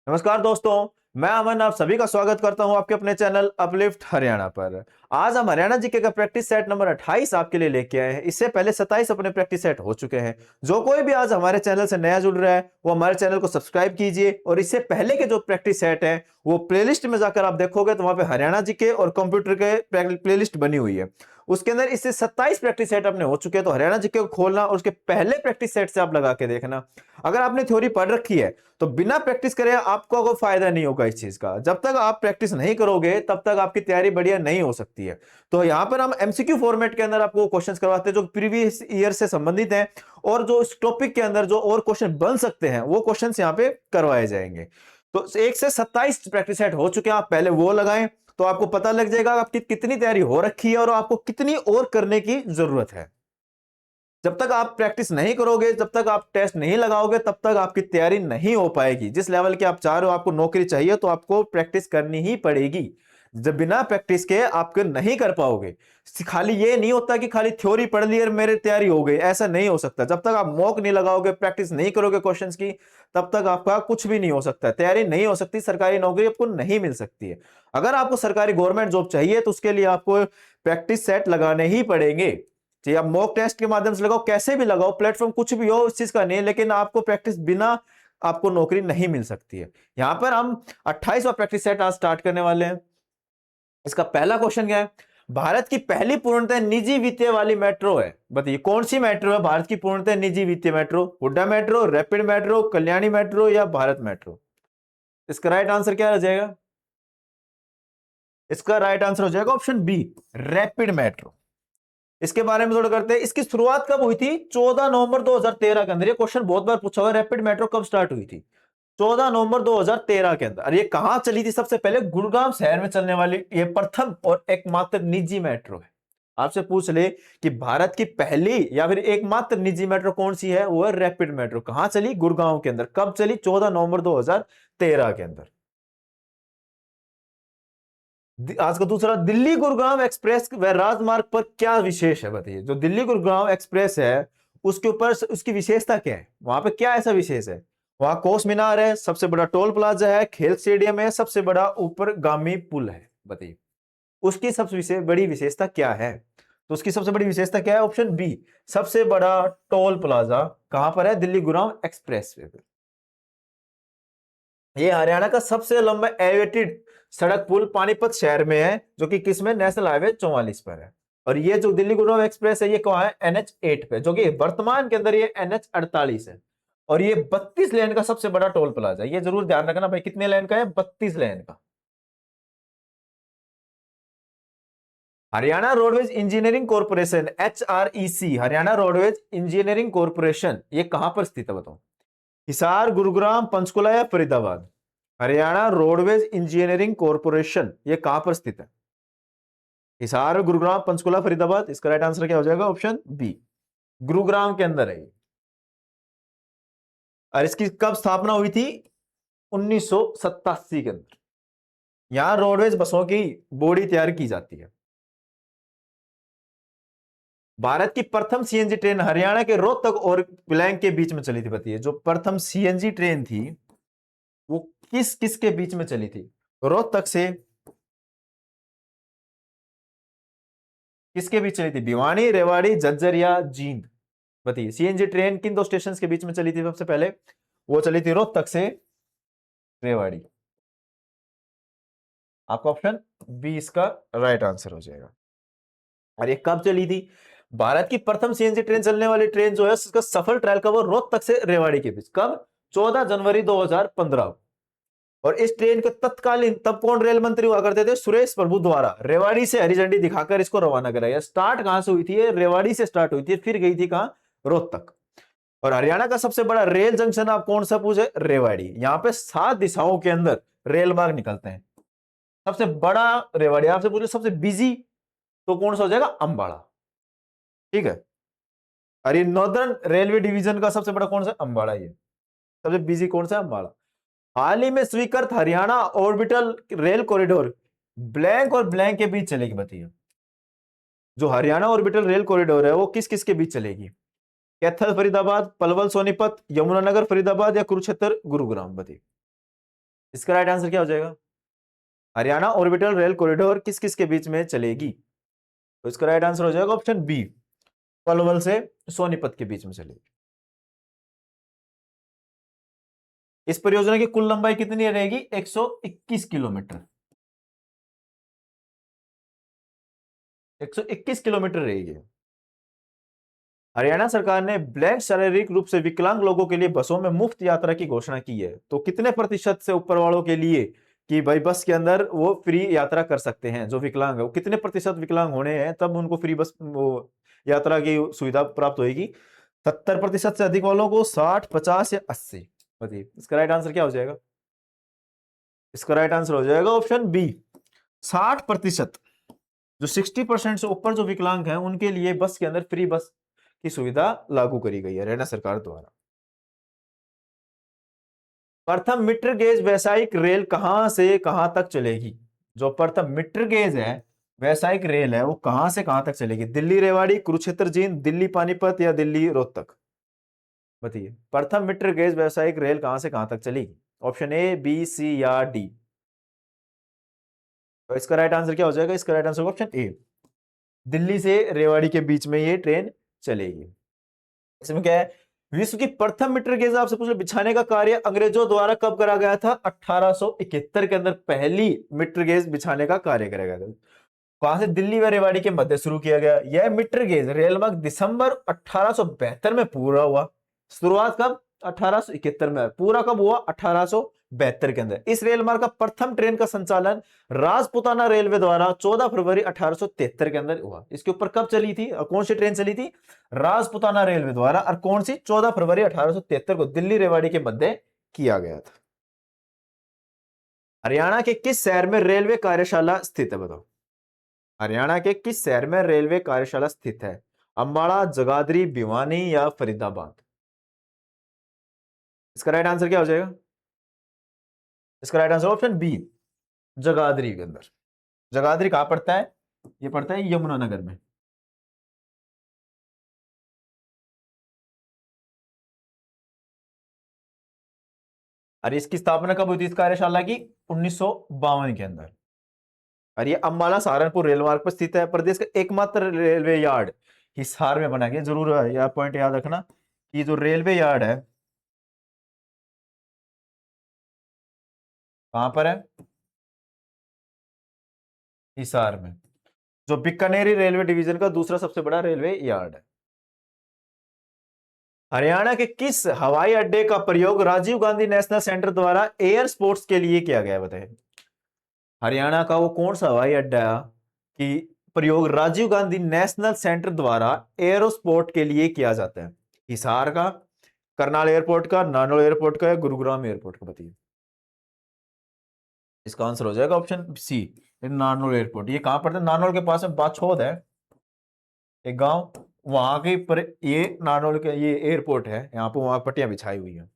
नमस्कार दोस्तों, मैं अमन आप सभी का स्वागत करता हूं आपके अपने चैनल अपलिफ्ट हरियाणा पर। आज हम हरियाणा जीके का प्रैक्टिस सेट नंबर 28 आपके लिए लेके आए हैं। इससे पहले 27 अपने प्रैक्टिस सेट हो चुके हैं। जो कोई भी आज हमारे चैनल से नया जुड़ रहा है वो हमारे चैनल को सब्सक्राइब कीजिए और इससे पहले के जो प्रैक्टिस सेट है वो प्लेलिस्ट में जाकर आप देखोगे तो वहां पे हरियाणा जीके और कंप्यूटर के प्लेलिस्ट बनी हुई है। उसके अंदर इससे 27 प्रैक्टिस सेट अपने हो चुके हैं, तो हरियाणा जीके को खोलना और उसके पहले प्रैक्टिस सेट से आप लगा के देखना। अगर आपने थ्योरी पढ़ रखी है तो बिना प्रैक्टिस करे आपको कोई फायदा नहीं होगा इस चीज का। जब तक आप प्रैक्टिस नहीं करोगे तब तक आपकी तैयारी बढ़िया नहीं हो सकती है। तो यहां पर हम एमसीक्यू फॉर्मेट के अंदर आपको क्वेश्चंस करवाते हैं जो प्रीवियस ईयर से संबंधित हैं, और जो इस टॉपिक के अंदर जो और क्वेश्चन बन सकते हैं वो क्वेश्चंस यहां पे करवाए जाएंगे। तो 1 से 27 प्रैक्टिस सेट हो चुके हैं, आप पहले वो लगाएं तो आपको पता लग जाएगा आपकी कितनी तैयारी हो रखी है और आपको कितनी और करने की जरूरत है। जब तक आप प्रैक्टिस नहीं करोगे, जब तक आप टेस्ट नहीं लगाओगे, तब तक आपकी तैयारी नहीं हो पाएगी। जिस लेवल की आप चाह रहे हो, आपको नौकरी चाहिए, तो आपको प्रैक्टिस करनी ही पड़ेगी। जब बिना प्रैक्टिस के आप नहीं कर पाओगे। खाली ये नहीं होता कि खाली थ्योरी पढ़ ली और मेरी तैयारी हो गई, ऐसा नहीं हो सकता। जब तक आप मॉक नहीं लगाओगे, प्रैक्टिस नहीं करोगे क्वेश्चंस की, तब तक आपका कुछ भी नहीं हो सकता। तैयारी नहीं हो सकती, सरकारी नौकरी आपको नहीं मिल सकती है। अगर आपको सरकारी गवर्नमेंट जॉब चाहिए तो उसके लिए आपको प्रैक्टिस सेट लगाने ही पड़ेंगे। जी, आप मॉक टेस्ट के माध्यम से लगाओ, कैसे भी लगाओ, प्लेटफॉर्म कुछ भी हो, इस चीज का नहीं, लेकिन आपको प्रैक्टिस बिना आपको नौकरी नहीं मिल सकती है। यहां पर हम 28वां प्रैक्टिस सेट आज स्टार्ट करने वाले हैं। इसका पहला क्वेश्चन क्या है? भारत की पहली पूर्णतः निजी वित्तीय वाली मेट्रो है, बताइए कौन सी मेट्रो है भारत की पूर्णतः निजी वित्तीय metro? Hooda metro, rapid metro, Kalyani metro या भारत मेट्रो? इसका राइट आंसर क्या हो जाएगा? इसका राइट आंसर हो जाएगा ऑप्शन बी, रैपिड मेट्रो। इसके बारे में थोड़ा करते हैं। इसकी शुरुआत कब हुई थी? 14 नवंबर 2013 के अंदर। ये क्वेश्चन बहुत बार पूछा हुआ है, रैपिड मेट्रो कब स्टार्ट हुई थी? 14 नवंबर 2013 के अंदर। और ये कहां चली थी? सबसे पहले गुड़गांव शहर में चलने वाली ये प्रथम और एकमात्र निजी मेट्रो है। आपसे पूछ ले कि भारत की पहली या फिर एकमात्र निजी मेट्रो कौन सी है, वो है रैपिड मेट्रो। कहां चली? गुड़गांव के अंदर। कब चली? 14 नवंबर 2013 के अंदर। आज का दूसरा, दिल्ली गुरुग्राम एक्सप्रेस व राजमार्ग पर क्या विशेष है, बताइए। जो दिल्ली गुरुग्राम एक्सप्रेस है उसके ऊपर उसकी विशेषता क्या है? वहां पे क्या ऐसा विशेष है? वहां कोस मीनार है, सबसे बड़ा टोल प्लाजा है, खेल स्टेडियम है, सबसे बड़ा ऊपरगामी पुल है, बताइए उसकी सबसे बड़ी विशेषता क्या है? तो उसकी सबसे बड़ी विशेषता क्या है? ऑप्शन बी, सबसे बड़ा टोल प्लाजा। कहां पर है? दिल्ली गुरुग्राम एक्सप्रेस वे पे। ये हरियाणा का सबसे लंबा एलिवेटेड सड़क पुल पानीपत शहर में है, जो कि किस में? नेशनल हाईवे 44 पर है। और ये जो दिल्ली गुरुग्राम एक्सप्रेस है ये कहां है? NH8 पे, जो कि वर्तमान के अंदर ये NH48 है। और ये 32 लेन का सबसे बड़ा टोल प्लाजा है। ये जरूर ध्यान रखना भाई, कितने लेन का है? 32 लेन का। Haryana roadways engineering corporation, HREC, Haryana roadways engineering corporation, ये कहां पर स्थित है बताओ? हिसार, गुरुग्राम, पंचकुला या Faridabad? Haryana roadways engineering corporation ये कहां पर स्थित है? हिसार, गुरुग्राम, पंचकुला, फरीदाबाद? इसका राइट आंसर क्या हो जाएगा? ऑप्शन बी, गुरुग्राम के अंदर है ये। और इसकी कब स्थापना हुई थी? 1987 के अंदर। यहां रोडवेज बसों की बॉडी तैयार की जाती है। भारत की प्रथम सीएनजी ट्रेन हरियाणा के रोहतक और पिलैंग के बीच में चली थी, बताइए जो प्रथम सीएनजी ट्रेन थी वो किस किस के बीच में चली थी? रोहतक से किसके बीच चली थी? भिवानी, रेवाड़ी, झज्जर या जींद? बताइए सीएनजी ट्रेन किन दो स्टेशन के बीच में चली थी सबसे पहले? वो चली थी रोहतक से रेवाड़ी। आपका ऑप्शन बी इसका राइट आंसर हो जाएगा। और ये कब चली थी? भारत की प्रथम सीएनजी ट्रेन चलने वाली ट्रेन जो है उसका सफल ट्रायल कब? रोहतक से रेवाड़ी के बीच। कब? 14 जनवरी 2015। और इस ट्रेन के तत्कालीन तब कौन रेल मंत्री हुआ करते थे? सुरेश प्रभु द्वारा रेवाड़ी से हरी झंडी दिखाकर इसको रवाना कराया। स्टार्ट कहां से हुई थी? रेवाड़ी से स्टार्ट हुई थी, फिर गई थी कहां? रोहतक। और हरियाणा का सबसे बड़ा रेल जंक्शन आप कौन सा पूछे? रेवाड़ी। यहां पे 7 दिशाओं के अंदर रेल मार्ग निकलते हैं। सबसे बड़ा रेवाड़ी। आपसे पूछे सबसे बिजी तो कौन सा हो जाएगा? अंबाला। ठीक है। और ये नॉर्दर्न रेलवे डिवीजन का सबसे बड़ा कौन सा? अंबाला। ये सबसे बिजी कौन सा? अंबाला। हाल ही में स्वीकृत Haryana orbital rail corridor blank और ब्लैंक के बीच चलेगी, बताइए जो हरियाणा ऑर्बिटल रेल कॉरिडोर है वो किस किस के बीच चलेगी? कैथल फरीदाबाद, पलवल सोनीपत, यमुनानगर फरीदाबाद या कुरुक्षेत्र गुरुग्राम? बताइए। इसका राइट आंसर क्या हो जाएगा? हरियाणा ऑर्बिटल रेल कॉरिडोर किस किस के बीच में चलेगी? तो इसका राइट आंसर हो जाएगा ऑप्शन बी, पलवल से सोनीपत के बीच में चलेगी। इस परियोजना की कुल लंबाई कितनी रहेगी? 121 किलोमीटर। 121 किलोमीटर रहेगी। हरियाणा सरकार ने ब्लैंक शारीरिक रूप से विकलांग लोगों के लिए बसों में मुफ्त यात्रा की घोषणा की है। तो कितने प्रतिशत से ऊपर वालों के लिए कि भाई बस के अंदर वो फ्री यात्रा कर सकते हैं? जो विकलांग है वो कितने प्रतिशत विकलांग होने हैं तब उनको फ्री बस वो यात्रा की सुविधा प्राप्त होगी? 70% से अधिक वालों को, 60, 50 या 80? बताइए इसका राइट आंसर क्या हो जाएगा? इसका राइट आंसर हो जाएगा ऑप्शन बी, 60%। जो 60% से ऊपर जो विकलांग हैं उनके लिए बस के अंदर फ्री बस की सुविधा लागू करी गई है हरियाणा सरकार द्वारा। प्रथम मीटर गेज वैसायिक रेल कहां से कहां तक चलेगी? जो प्रथम मीटर गेज है वैसायिक रेल है वो कहां से कहां तक चलेगी? दिल्ली रेवाड़ी, कुरुक्षेत्र जींद, दिल्ली पानीपत या दिल्ली रोहतक? बताइए प्रथम मीटर गेज वैसायिक रेल कहां से कहां तक चलेगी? ऑप्शन ए, बी, सी या डी? तो इसका राइट आंसर क्या हो जाएगा? इसका right answer option A, Delhi से रेवाड़ी के बीच में ये ट्रेन चलेगी। इसमें क्या है? विश्व की प्रथम मीटर गेज आपसे पूछ लो बिछाने का कार्य अंग्रेजों द्वारा कब करा गया था? 1871 के अंदर पहली मीटर गेज बिछाने का कार्य करा गया था। कहां से? दिल्ली व रेवाड़ी के मध्य शुरू किया गया। यह मीटर गेज रेल मार्ग दिसंबर 1872 में पूरा हुआ। शुरुआत कब? 1871 में। पूरा कब हुआ? 1872 के अंदर। इस रेल मार्ग का प्रथम ट्रेन का संचालन राजपुताना रेलवे द्वारा 14 फरवरी 1873 के अंदर हुआ। इसके ऊपर कब चली थी और कौन सी ट्रेन चली थी? राजपुताना रेलवे द्वारा। और कौन सी? 14 फरवरी 1873 को दिल्ली रेवाड़ी के मध्य किया गया था। हरियाणा के किस शहर में रेलवे कार्यशाला स्थित है? बताओ हरियाणा के किस शहर में रेलवे कार्यशाला स्थित है? अंबाला, जगाधरी, भिवानी या फरीदाबाद? इसका राइट आंसर क्या हो जाएगा? इसका right answer option B, Jagadhri के अंदर। जगाधरी कहां पड़ता है? ये पड़ता है यमुनानगर में। और इसकी स्थापना कब हुई थी इस कार्यशाला की? 1952 के अंदर। और ये अंबाला सहारनपुर रेल मार्ग पर स्थित है। प्रदेश का एकमात्र रेलवे यार्ड हिसार में बना गया। जरूर यह पॉइंट याद रखना कि जो रेलवे यार्ड है कहां पर है? हिसार में, जो बीकानेरी रेलवे डिवीजन का दूसरा सबसे बड़ा रेलवे यार्ड है। हरियाणा के किस हवाई अड्डे का प्रयोग राजीव गांधी नेशनल सेंटर द्वारा एयर स्पोर्ट्स के लिए किया गया? बताइए हरियाणा का वो कौन सा हवाई अड्डा कि प्रयोग राजीव गांधी नेशनल सेंटर द्वारा एयरोस्पोर्ट के लिए किया जाता है? हिसार का, करनाल एयरपोर्ट का, नानोल एयरपोर्ट का या गुरुग्राम एयरपोर्ट का? बताइए इसका आंसर हो जाएगा ऑप्शन सी, नानोल एयरपोर्ट। ये कहां पड़ता है? नानोल के पास में बाछोद है एक गांव, वहां के पर ये नानोल के ये एयरपोर्ट है। यहाँ पे वहां पट्टियां बिछाई हुई है।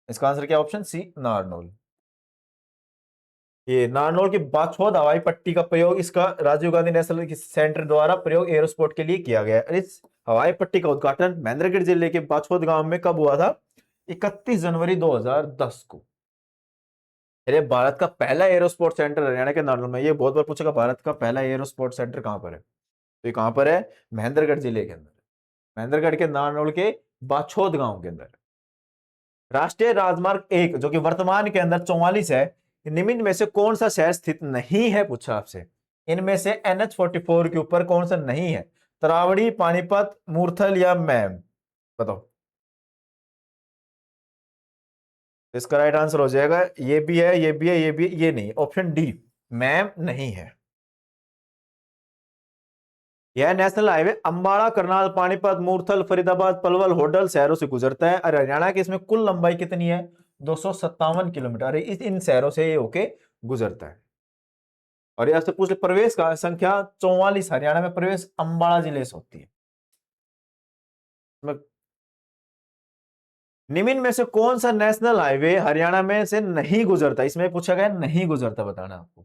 इसका आंसर क्या? Option C, Narnaul. ये नारनौल की बाछौद हवाई पट्टी का प्रयोग इसका राजीव गांधी नेशनल सेंटर द्वारा प्रयोग एयरोस्पोर्ट के लिए किया गया है। इस हवाई पट्टी का उद्घाटन महेंद्रगढ़ जिले के बाछौद गांव में कब हुआ था? 31 जनवरी 2010 को। अरे भारत का पहला एयरोस्पोर्ट सेंटर हरियाणा के नारनौल में। ये बहुत बार पूछेगा भारत का पहला एयरोस्पोर्ट सेंटर कहां पर है? तो ये कहां पर है? महेंद्रगढ़ जिले के अंदर, महेंद्रगढ़ के नारनौल के बाछौद गांव के अंदर। राष्ट्रीय राजमार्ग 1 जो कि वर्तमान के अंदर 44 है, निम्न में से कौन सा शहर स्थित नहीं है? पूछा आपसे इनमें से NH44 के ऊपर कौन सा नहीं है? तरावड़ी, पानीपत, मूर्थल या मैम? बताओ इसका राइट आंसर हो जाएगा। ये भी है, ये भी है, ये भी है, ये नहीं। ऑप्शन डी, मैम नहीं है। यह नेशनल हाईवे अंबाला, करनाल, पानीपत, मूर्थल, फरीदाबाद, पलवल, होडल शहरों से गुजरता है। और हरियाणा की इसमें कुल लंबाई कितनी है? 257 किलोमीटर। इस इन शहरों से ये होके गुजरता है। और यह पूछ ले प्रवेश का संख्या 44 हरियाणा में प्रवेश अंबाला जिले से होती है। निम्न में से कौन सा नेशनल हाईवे हरियाणा में से नहीं गुजरता? इसमें पूछा गया नहीं गुजरता, बताना आपको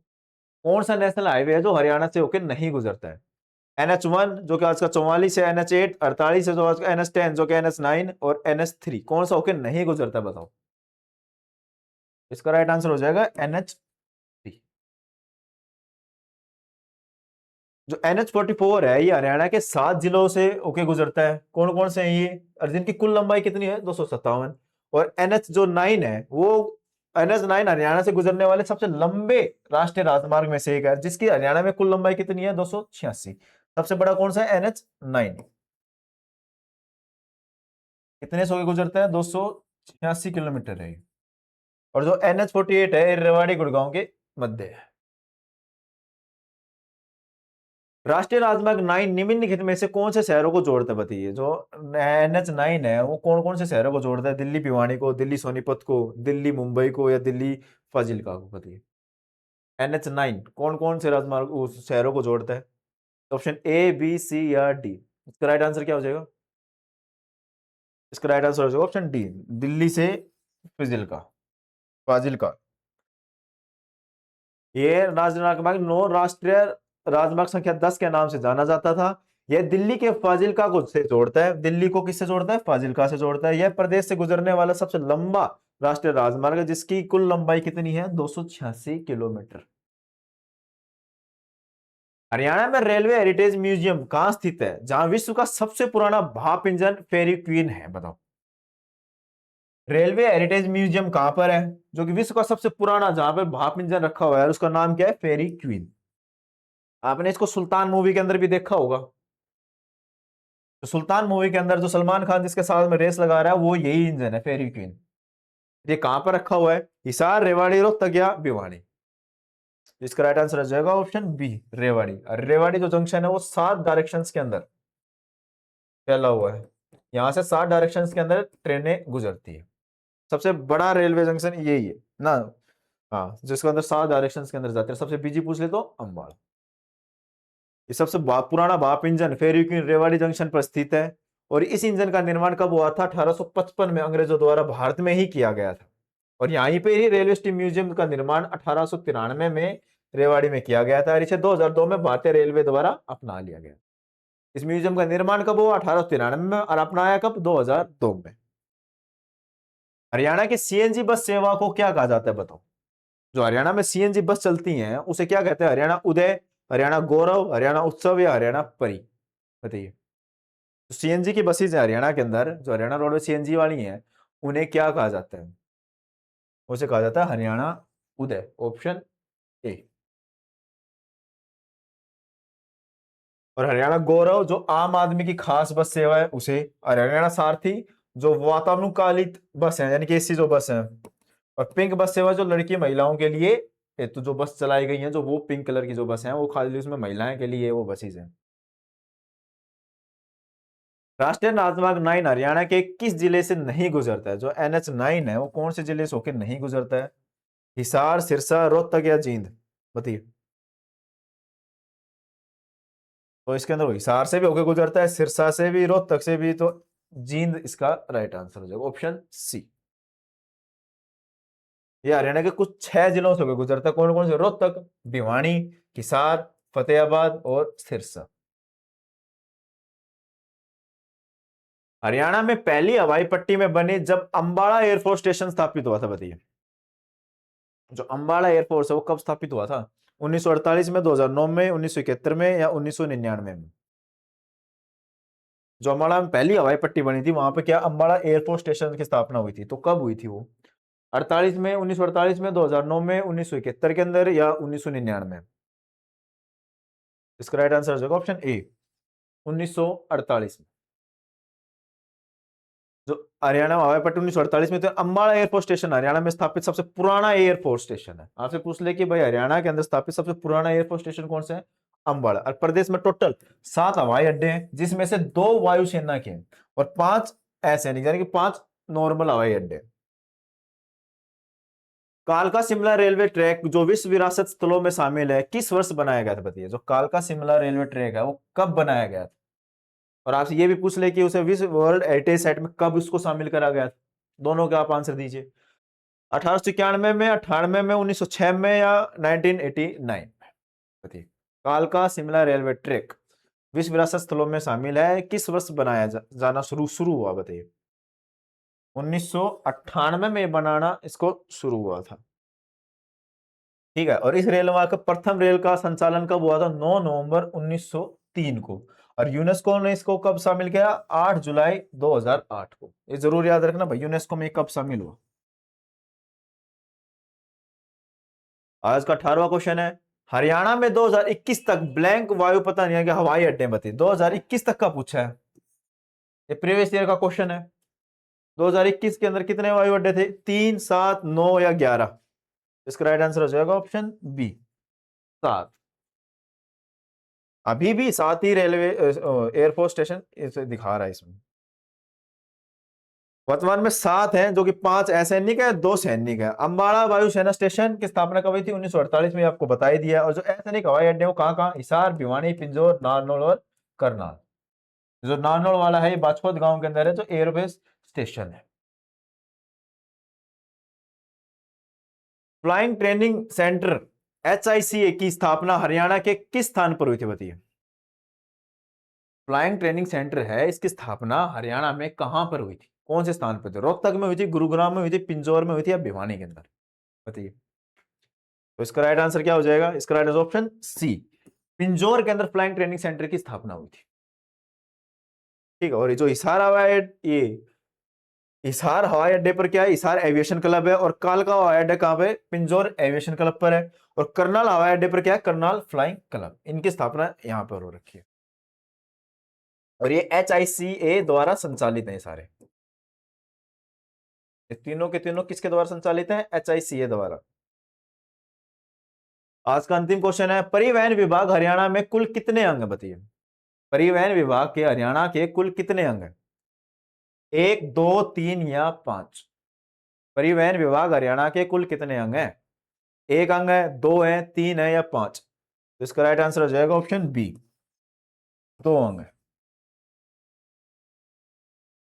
कौन सा नेशनल हाईवे है जो हरियाणा से होकर नहीं गुजरता है। NH1 जो कि आज का 44 है, NH8 48 है, जो आज का NH10 जो कि NH9 और NH3 कौन सा होकर नहीं गुजरता? बताओ इसका राइट आंसर हो जाएगा NH। जो NH44 है ये हरियाणा के 7 जिलों से होके गुजरता है। कौन कौन से हैं ये, और जिनकी कुल लंबाई कितनी है, 257। और NH जो 9 है वो NH9 हरियाणा से गुजरने वाले सबसे लंबे राष्ट्रीय राजमार्ग में से एक है, जिसकी हरियाणा में कुल लंबाई कितनी है, 286। सबसे बड़ा कौन सा है, NH9। कितने सौ के गुजरता है, 286 किलोमीटर है। और जो NH48 है रेवाड़ी गुड़गांव के मध्य है। राष्ट्रीय राजमार्ग 9 निम्नलिखित में से कौन से शहरों को जोड़ता है, बताइए। जो NH9 है वो कौन कौन से शहरों को जोड़ता है, दिल्ली भिवानी को, दिल्ली सोनीपत को, दिल्ली मुंबई को, या दिल्ली फाजिल्का को, बताइए। NH9 कौन कौन से राजमार्ग उस शहरों को जोड़ता है। ऑप्शन A, B, C या D। इसका राइट आंसर क्या हो जाएगा, इसका राइट आंसर हो जाएगा ऑप्शन डी, दिल्ली से फाजिल्का। फाजिल्का। ये राष्ट्रीय राजमार्ग 9 राष्ट्रीय राजमार्ग संख्या 10 के नाम से जाना जाता था। यह दिल्ली के फाजिल्का को से जोड़ता है। दिल्ली को किससे जोड़ता है, फाजिल्का से जोड़ता है। यह प्रदेश से गुजरने वाला सबसे लंबा राष्ट्रीय राजमार्ग है, जिसकी कुल लंबाई कितनी है, 286 किलोमीटर। हरियाणा में रेलवे हेरिटेज म्यूजियम कहां स्थित है, जहां विश्व का सबसे पुराना भाप इंजन फेरी क्वीन है, बताओ। रेलवे हेरिटेज म्यूजियम कहां पर है, जो कि विश्व का सबसे पुराना, जहां पर भाप इंजन रखा हुआ है, उसका नाम क्या है, फेरी क्वीन। आपने इसको सुल्तान मूवी के अंदर भी देखा होगा। तो सुल्तान मूवी के अंदर जो सलमान खान जिसके साथ में रेस लगा रहा है वो यही इंजन है, फेरी क्वीन। ये कहां पर रखा हुआ है, हिसार, रेवाड़ी, रोहतक या भिवानी। इसका राइट आंसर आ जाएगा ऑप्शन बी, रेवाड़ी। और रेवाड़ी जो जंक्शन है वो 7 डायरेक्शंस के अंदर फैला हुआ है। यहां से 7 डायरेक्शंस के अंदर ट्रेनें गुजरती है। सबसे बड़ा रेलवे जंक्शन यही है ना। हाँ, जिसके अंदर 7 डायरेक्शंस के अंदर जाते हैं। सबसे बिजी पूछ ले तो अंबाला। ये सबसे पुराना भाप इंजन फेरी क्वीन रेवाड़ी जंक्शन पर स्थित है। और इस इंजन का निर्माण कब हुआ था, 1855 में अंग्रेजों द्वारा भारत में ही किया गया था। और यहीं पे ही रेलवे स्टीम म्यूजियम का निर्माण 1893 में रेवाड़ी में किया गया था, और इसे 2002 में भारतीय रेलवे द्वारा अपना लिया गया। इस म्यूजियम का निर्माण कब हुआ, 1893 में, और अपनाया कब, 2002 में। हरियाणा की CNG बस सेवा को क्या कहा जाता है, बताओ। जो हरियाणा में CNG बस चलती हैं उसे क्या कहते हैं, हरियाणा उदय, हरियाणा गौरव, हरियाणा उत्सव या हरियाणा परी, बताइए। CNG की बसेज है हरियाणा के अंदर, जो हरियाणा रोडवेज CNG वाली हैं, उन्हें क्या कहा जाता है, उसे कहा जाता है हरियाणा उदय, ऑप्शन ए। और हरियाणा गौरव जो आम आदमी की खास बस सेवा है उसे, और हरियाणा सारथी जो वातानुकूलित बस है, यानी कि एसी जो बस है। और पिंक बस सेवा जो लड़की महिलाओं के लिए, तो जो बस चलाई गई है, जो वो पिंक कलर की जो बस है वो खाली उसमें महिलाएं के लिए वो बसेज हैं। राष्ट्रीय राजमार्ग 9 हरियाणा के किस जिले से नहीं गुजरता है, जो NH9 है वो कौन से जिले से होकर नहीं गुजरता है, हिसार, सिरसा, रोहतक या जींद, बताइए। तो इसके अंदर वो हिसार से भी होकर गुजरता है, सिरसा से भी, रोहतक से भी, तो जींद इसका राइट आंसर हो जाएगा, ऑप्शन सी। ये हरियाणा के कुछ 6 जिलों से होकर गुजरता है। कौन कौन से, रोहतक, भिवानी, हिसार, फतेहाबाद और सिरसा। हरियाणा में पहली हवाई पट्टी में बनी जब अंबाला एयरफोर्स स्टेशन स्थापित हुआ था, बताइए। जो अंबाला एयरफोर्स है वो कब स्थापित हुआ था, 1948 में, 2009 में, 1971 में या 1999 में। जो अंबाला में पहली हवाई पट्टी बनी थी वहां पे क्या अंबाला एयरफोर्स स्टेशन की स्थापना हुई थी, तो कब हुई थी वो, 48 में, 1948 में, 2009 में, 1971 के अंदर या 1999 में। इसका राइट आंसर हो जाएगा ऑप्शन ए, 1948 में। जो हरियाणा में हवाई पट्टी 1948 में, तो अंबाला एयरफोर्स स्टेशन हरियाणा में स्थापित सबसे पुराना एयरफोर्स स्टेशन है। आपसे पूछ ले कि भाई हरियाणा के अंदर स्थापित सबसे पुराना एयरफोर्स स्टेशन कौन सा है, अंबाला। और प्रदेश में टोटल 7 हवाई अड्डे हैं, जिसमें से 2 वायुसेना के हैं और 5 असैनिक, यानी कि 5 नॉर्मल हवाई अड्डे। कालका शिमला रेलवे ट्रैक जो विश्व विरासत स्थलों में शामिल है, किस वर्ष बनाया गया था, बताइए। जो कालका शिमला रेलवे ट्रैक है वो कब बनाया गया था। और आपसे ये भी पूछ ले कि उसे विश्व वर्ल्ड हेरिटेज साइट में कब उसको शामिल करा गया था। दोनों के आप आंसर दीजिए। 1891 में, 98 में, 1906 में या 1989 में, बताइए। कालका शिमला रेलवे ट्रैक विश्व विरासत स्थलों में शामिल है, किस वर्ष बनाया जाना शुरू शुरू हुआ, बताइए। 1998 में बनाना इसको शुरू हुआ था। ठीक है, और इस रेल मार्ग का प्रथम रेल का संचालन कब हुआ था? 9 नवंबर 1903 को। और यूनेस्को ने इसको कब शामिल किया? 8 जुलाई 2008 को। ये जरूर याद रखना भाई, यूनेस्को में कब शामिल हुआ। आज का 18वां क्वेश्चन है, हरियाणा में 2021 तक ब्लैंक वायु पता नहीं है कि हवाई अड्डे बते। 2021 तक का पूछा है, ये प्रीवियस ईयर का क्वेश्चन है। 2021 के अंदर कितने वायु अड्डे थे? 3, 7, 9 या 11? इसका राइट आंसर हो जाएगा ऑप्शन बी, 7। अभी भी 7 ही रेलवे एयरफोर्स स्टेशन इसे दिखा रहा है इसमें। वर्तमान में 7 हैं, जो कि 5 असैनिक है, 2 सैनिक है। अंबाला वायुसेना स्टेशन की स्थापना कब हुई थी? 1948 में, आपको बता ही दिया। और जो असैनिक हवाई अड्डे वो कहाँ, हिसार, भिवानी, पिंजौर, नारनौल और करनाल। जो नारनौल वाला है ये बाजपत गांव के अंदर है, जो एयरबेस स्टेशन है। फ्लाइंग ट्रेनिंग सेंटर HICA की स्थापना हरियाणा के किस स्थान पर हुई थी? बताइए। फ्लाइंग ट्रेनिंग सेंटर है, इसकी स्थापना हरियाणा में कहां पर हुई थी? कौन से स्थान पर थी? रोहतक में हुई थी, गुरुग्राम में हुई थी, पिंजौर में हुई थी या भिवानी के अंदर? बताइए। तो इसका राइट आंसर क्या हो जाएगा? इसका right answer option C, Pinjore के अंदर फ्लाइंग ट्रेनिंग सेंटर की स्थापना हुई थी। ठीक है, और ये जो हिसार हवाई ये हिसार हवाई अड्डे पर क्या है? हिसार एविएशन क्लब है। और कालका हवाई अड्डा कहां पे? पिंजौर एविएशन क्लब पर है। और करनाल हवाई अड्डे पर क्या है? Karnal flying club. इनकी स्थापना यहां पर हो रखी है, और ये HICA द्वारा संचालित है सारे। ये तीनों के तीनों किसके द्वारा संचालित हैं? HICA द्वारा। आज का अंतिम क्वेश्चन है, परिवहन विभाग हरियाणा में कुल कितने अंग है? बताइए। परिवहन विभाग के हरियाणा के कुल कितने अंग हैं? 1, 2, 3 या 5? परिवहन विभाग हरियाणा के कुल कितने अंग हैं? 1 अंग है, 2 है, 3 है या 5? तो इसका राइट आंसर हो जाएगा ऑप्शन बी, 2 अंग है।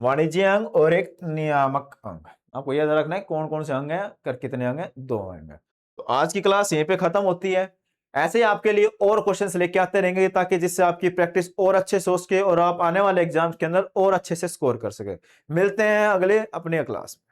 वाणिज्य अंग और एक नियामक अंग। आपको याद रखना है कौन कौन से अंग हैं, कर कितने अंग हैं? 2 अंग हैं। तो आज की क्लास यहीं पे खत्म होती है। ऐसे ही आपके लिए और क्वेश्चंस लेके आते रहेंगे, ताकि जिससे आपकी प्रैक्टिस और अच्छे से हो सके और आप आने वाले एग्जाम्स के अंदर और अच्छे से स्कोर कर सके। मिलते हैं अगले अपने क्लास में।